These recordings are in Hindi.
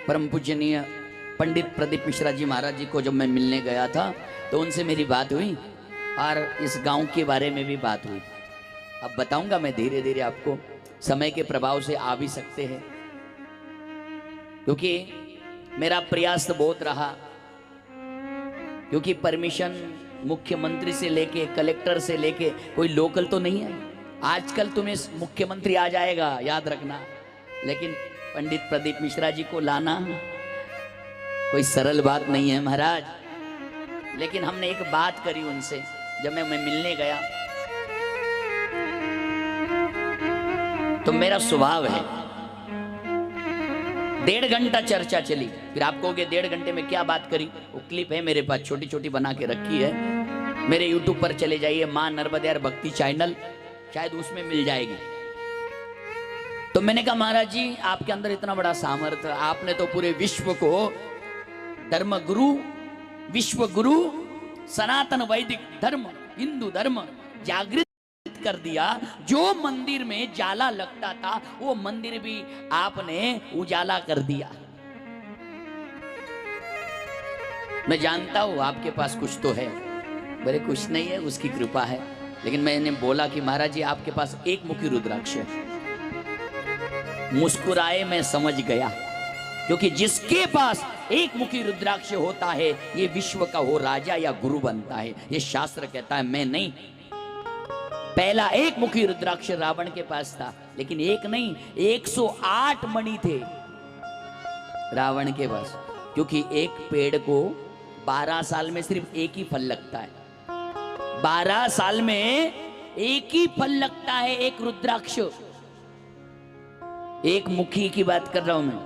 परम पूजनीय पंडित प्रदीप मिश्रा जी महाराज जी को जब मैं मिलने गया था तो उनसे मेरी बात हुई और इस गांव के बारे में भी बात हुई। अब बताऊंगा मैं धीरे धीरे आपको, समय के प्रभाव से आ भी सकते हैं, क्योंकि मेरा प्रयास तो बहुत रहा, क्योंकि परमिशन मुख्यमंत्री से लेके कलेक्टर से लेके कोई लोकल तो नहीं है। आजकल तुम्हें मुख्यमंत्री आ जाएगा, याद रखना, लेकिन पंडित प्रदीप मिश्रा जी को लाना कोई सरल बात नहीं है महाराज। लेकिन हमने एक बात करी उनसे जब मैं मिलने गया, तो मेरा स्वभाव है 1.5 घंटा चर्चा चली। फिर आप कहोगे 1.5 घंटे में क्या बात करी? वो क्लिप है मेरे पास, छोटी छोटी बना के रखी है, मेरे यूट्यूब पर चले जाइए, मां नर्मदेयार भक्ति चैनल, शायद उसमें मिल जाएगी। तो मैंने कहा महाराज जी आपके अंदर इतना बड़ा सामर्थ्य, आपने तो पूरे विश्व को धर्म गुरु, विश्व गुरु, सनातन वैदिक धर्म, हिंदू धर्म जागृत कर दिया। जो मंदिर में जाला लगता था वो मंदिर भी आपने उजाला कर दिया। मैं जानता हूं आपके पास कुछ तो है, मेरे कुछ नहीं है, उसकी कृपा है। लेकिन मैंने बोला कि महाराज जी आपके पास एक मुखी रुद्राक्ष है। मुस्कुराए, मैं समझ गया, क्योंकि जिसके पास एक मुखी रुद्राक्ष होता है ये विश्व का हो राजा या गुरु बनता है, ये शास्त्र कहता है, मैं नहीं। पहला एक मुखी रुद्राक्ष रावण के पास था, लेकिन एक नहीं 108 मणि थे रावण के पास, क्योंकि एक पेड़ को 12 साल में सिर्फ एक ही फल लगता है। 12 साल में एक ही फल लगता है, एक रुद्राक्ष। एक मुखी की बात कर रहा हूं मैं।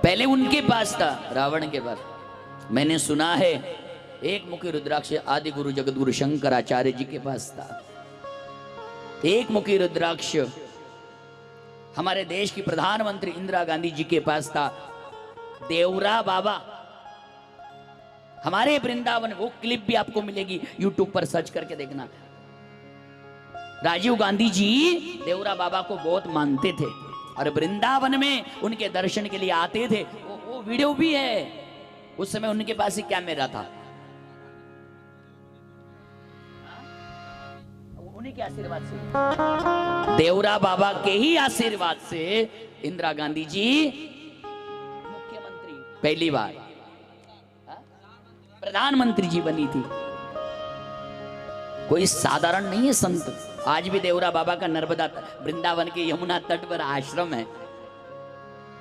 पहले उनके पास था, रावण के पास। मैंने सुना है एक मुखी रुद्राक्ष आदि गुरु जगतगुरु शंकराचार्य जी के पास था। एक मुखी रुद्राक्ष हमारे देश की प्रधानमंत्री इंदिरा गांधी जी के पास था। देवरा बाबा हमारे वृंदावन, वो क्लिप भी आपको मिलेगी, यूट्यूब पर सर्च करके देखना। राजीव गांधी जी देवरा बाबा को बहुत मानते थे और वृंदावन में उनके दर्शन के लिए आते थे। वो वीडियो भी है। उस समय उनके पास ही कैमरा था। उन्हीं के आशीर्वाद से, देवरा बाबा के ही आशीर्वाद से इंदिरा गांधी जी मुख्यमंत्री पहली बार, प्रधानमंत्री जी बनी थी। कोई साधारण नहीं है संत। आज भी देवरा बाबा का नर्मदा वृंदावन के यमुना तट पर आश्रम है।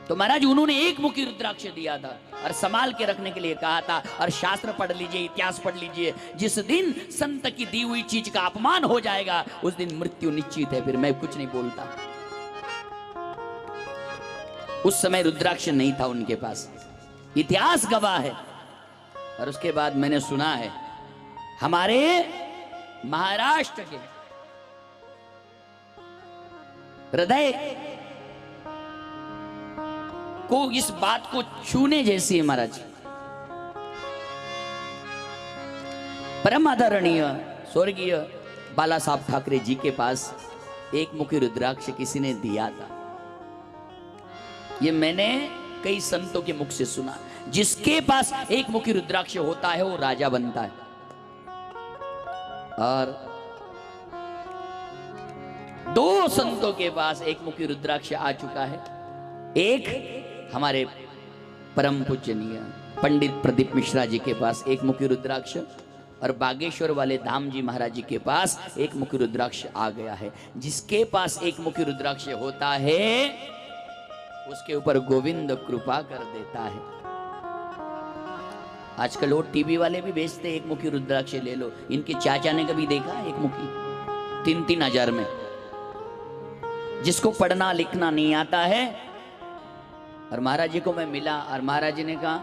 तो महाराज उन्होंने एक मुखी रुद्राक्ष दिया था और संभाल के रखने के लिए कहा था। और शास्त्र पढ़ लीजिए, इतिहास पढ़ लीजिए, जिस दिन संत की दी हुई चीज का अपमान हो जाएगा उस दिन मृत्यु निश्चित है। फिर मैं कुछ नहीं बोलता। उस समय रुद्राक्ष नहीं था उनके पास, इतिहास गवाह है। और उसके बाद मैंने सुना है हमारे महाराष्ट्र के हृदय को इस बात को छूने जैसी है महाराज। परम आदरणीय स्वर्गीय बाला साहब ठाकरे जी के पास एक मुखी रुद्राक्ष किसी ने दिया था। ये मैंने कई संतों के मुख से सुना। जिसके पास एक मुखी रुद्राक्ष होता है वो राजा बनता है। और 2 संतों के पास एक मुखी रुद्राक्ष आ चुका है। एक हमारे परम पूजनीय पंडित प्रदीप मिश्रा जी के पास एक मुखी रुद्राक्ष, और बागेश्वर वाले धाम जी महाराज जी के पास एक मुखी रुद्राक्ष आ गया है। जिसके पास एक मुखी रुद्राक्ष होता है उसके ऊपर गोविंद कृपा कर देता है। आजकल वो टीवी वाले भी बेचते, एक मुखी रुद्राक्ष ले लो। इनके चाचा ने कभी देखा एक मुखी 3-3 हजार में। जिसको पढ़ना लिखना नहीं आता है, और महाराज जी को मैं मिला और महाराज जी ने कहा,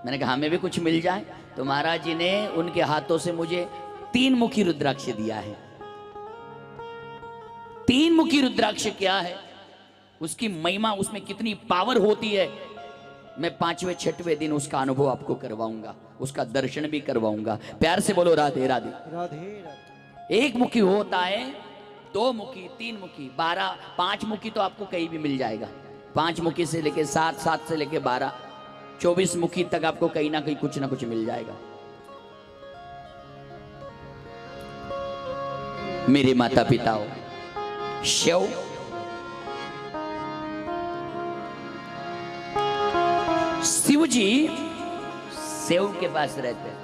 मैंने कहा हमें भी कुछ मिल जाए। तो महाराज जी ने उनके हाथों से मुझे 3 मुखी रुद्राक्ष दिया है। 3 मुखी रुद्राक्ष क्या है, उसकी महिमा, उसमें कितनी पावर होती है, मैं 5वें 6वें दिन उसका अनुभव आपको करवाऊंगा, उसका दर्शन भी करवाऊंगा। प्यार से बोलो राधे राधे। राधे राधे। एक मुखी होता है 2 मुखी, 3 मुखी, 12, 5 मुखी तो आपको कहीं भी मिल जाएगा। 5 मुखी से लेके 7, 7 से लेके 12, 24 मुखी तक आपको कहीं ना कहीं कुछ ना कुछ मिल जाएगा। मेरे माता पिताओं, शिव शिव जी सेव के पास रहते हैं।